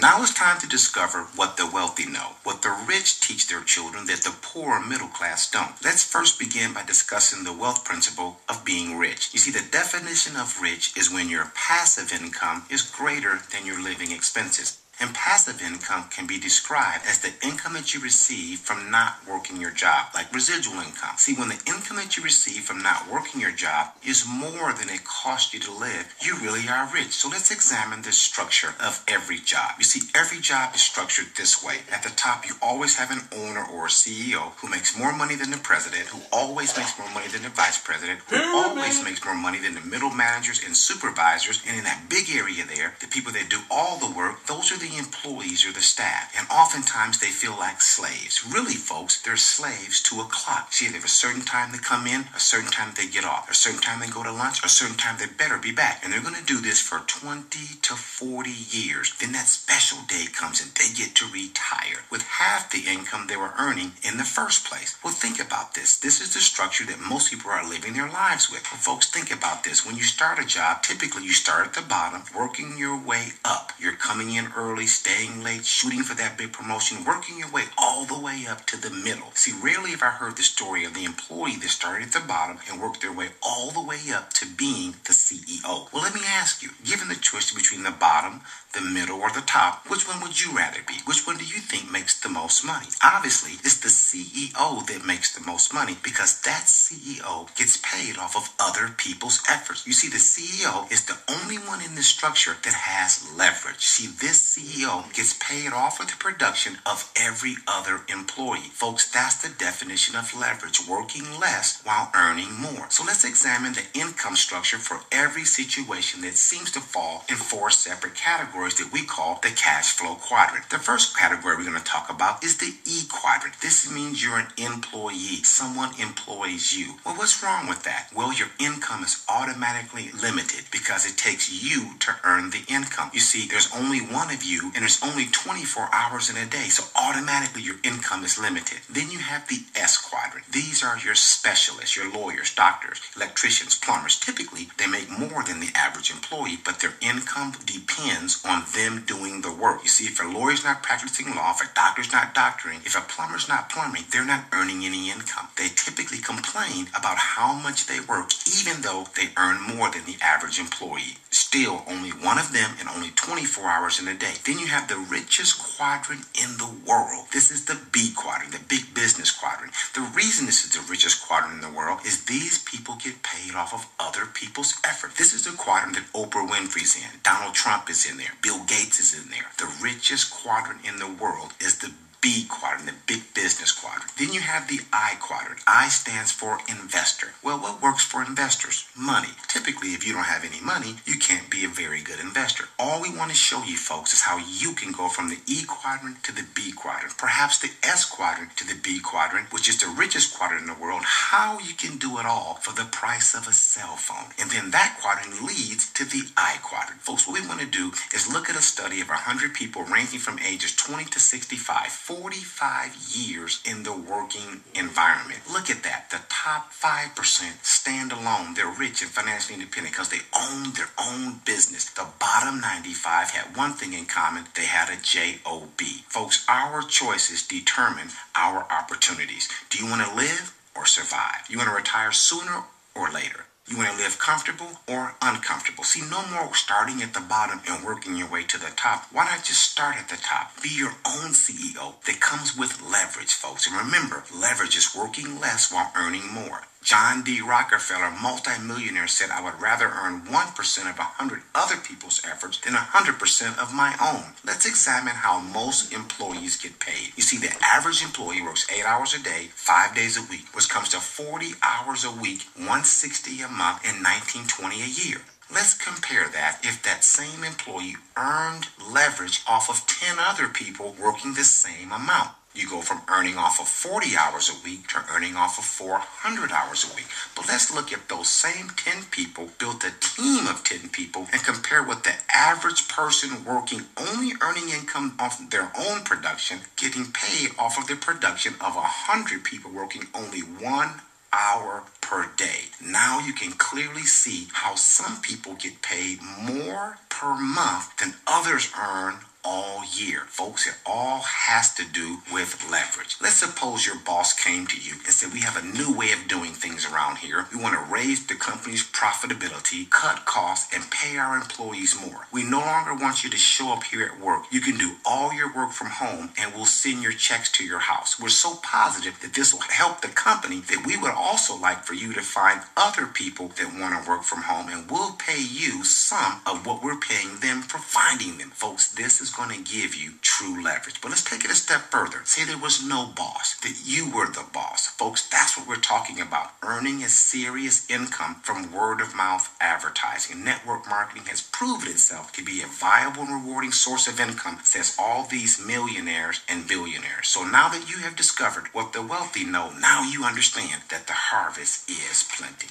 Now it's time to discover what the wealthy know, what the rich teach their children that the poor or middle class don't. Let's first begin by discussing the wealth principle of being rich. You see, the definition of rich is when your passive income is greater than your living expenses. And passive income can be described as the income that you receive from not working your job, like residual income. See, when the income that you receive from not working your job is more than it costs you to live, you really are rich. So let's examine the structure of every job. You see, every job is structured this way. At the top, you always have an owner or a CEO who makes more money than the president, who always makes more money than the vice president, who always makes more money than the middle managers and supervisors. And in that big area there, the people that do all the work, those are the employees or the staff, and oftentimes they feel like slaves. Really, folks, they're slaves to a clock. See, they have a certain time they come in, a certain time they get off, a certain time they go to lunch, a certain time they better be back. And they're going to do this for 20 to 40 years. Then that special day comes and they get to retire with half the income they were earning in the first place. Well, think about this. This is the structure that most people are living their lives with. Well, folks, think about this. When you start a job, typically you start at the bottom, working your way up. You're coming in early, staying late, shooting for that big promotion, working your way all the way up to the middle. See, rarely have I heard the story of the employee that started at the bottom and worked their way all the way up to being the CEO. Well, let me ask you, given the choice between the bottom, the middle, or the top, which one would you rather be? Which one do you think makes the most money? Obviously, it's the CEO that makes the most money because that CEO gets paid off of other people's efforts. You see, the CEO is the only one in this structure that has leverage. See, this CEO gets paid off of the production of every other employee. Folks, that's the definition of leverage, working less while earning more. So let's examine the income structure for every situation that seems to fall in four separate categories that we call the cash flow quadrant. The first category we're going to talk about is the E quadrant. This means you're an employee. Someone employs you. Well, what's wrong with that? Well, your income is automatically limited because it takes you to earn the income. You see, there's only one of you and there's only 24 hours in a day, so automatically your income is limited. Then you have the S quadrant. These are your specialists, your lawyers, doctors, electricians, plumbers. Typically, they make more than the average employee, but their income depends on them doing the work. You see, if a lawyer's not practicing law, if a doctor's not doctoring, if a plumber's not plumbing, they're not earning any income. They typically complain about how much they work, even though they earn more than the average employee. Still, only one of them and only 24 hours in a day. Then you have the richest quadrant in the world. This is the B quadrant, the big business quadrant. The reason this is the richest quadrant in the world is these people get paid off of other people's effort. This is the quadrant that Oprah Winfrey's in. Donald Trump is in there. Bill Gates is in there. The richest quadrant in the world is the B quadrant, the big business quadrant. Then you have the I quadrant. I stands for investor. Well, what works for investors? Money. Typically, if you don't have any money, you can't be a very good investor. All we want to show you folks is how you can go from the E quadrant to the B quadrant, perhaps the S quadrant to the B quadrant, which is the richest quadrant in the world, how you can do it all for the price of a cell phone. And then that quadrant leads to the I quadrant. Folks, what we want to do is look at a study of 100 people ranging from ages 20 to 65, 45 years in the working environment. Look at that. The top 5% stand alone. They're rich and financially independent because they own their own business. The bottom 95 had one thing in common. They had a job. Folks, our choices determine our opportunities. Do you want to live or survive? You want to retire sooner or later? You want to live comfortable or uncomfortable? See, no more starting at the bottom and working your way to the top. Why not just start at the top? Be your own CEO. That comes with leverage, folks. And remember, leverage is working less while earning more. John D. Rockefeller, multimillionaire, said, I would rather earn 1% of 100 other people's efforts than 100% of my own. Let's examine how most employees get paid. You see, the average employee works 8 hours a day, 5 days a week, which comes to 40 hours a week, $160 a month, and $19.20 a year. Let's compare that if that same employee earned leverage off of 10 other people working the same amount. You go from earning off of 40 hours a week to earning off of 400 hours a week. But let's look at those same 10 people, built a team of 10 people, and compare what the average person working only earning income off their own production, getting paid off of the production of 100 people working only 1 hour per day. Now you can clearly see how some people get paid more per per month than others earn all year. Folks, it all has to do with leverage. Let's suppose your boss came to you and said, we have a new way of doing things around here. We want to raise the company's profitability, cut costs, and pay our employees more. We no longer want you to show up here at work. You can do all your work from home and we'll send your checks to your house. We're so positive that this will help the company that we would also like for you to find other people that want to work from home, and we'll pay you some of what we're paying them for finding them. Folks, this is going to give you true leverage. But let's take it a step further. Say there was no boss, that you were the boss. Folks, that's what we're talking about. Earning a serious income from word of mouth advertising. Network marketing has proven itself to be a viable and rewarding source of income, says all these millionaires and billionaires. So now that you have discovered what the wealthy know, now you understand that the harvest is plenty.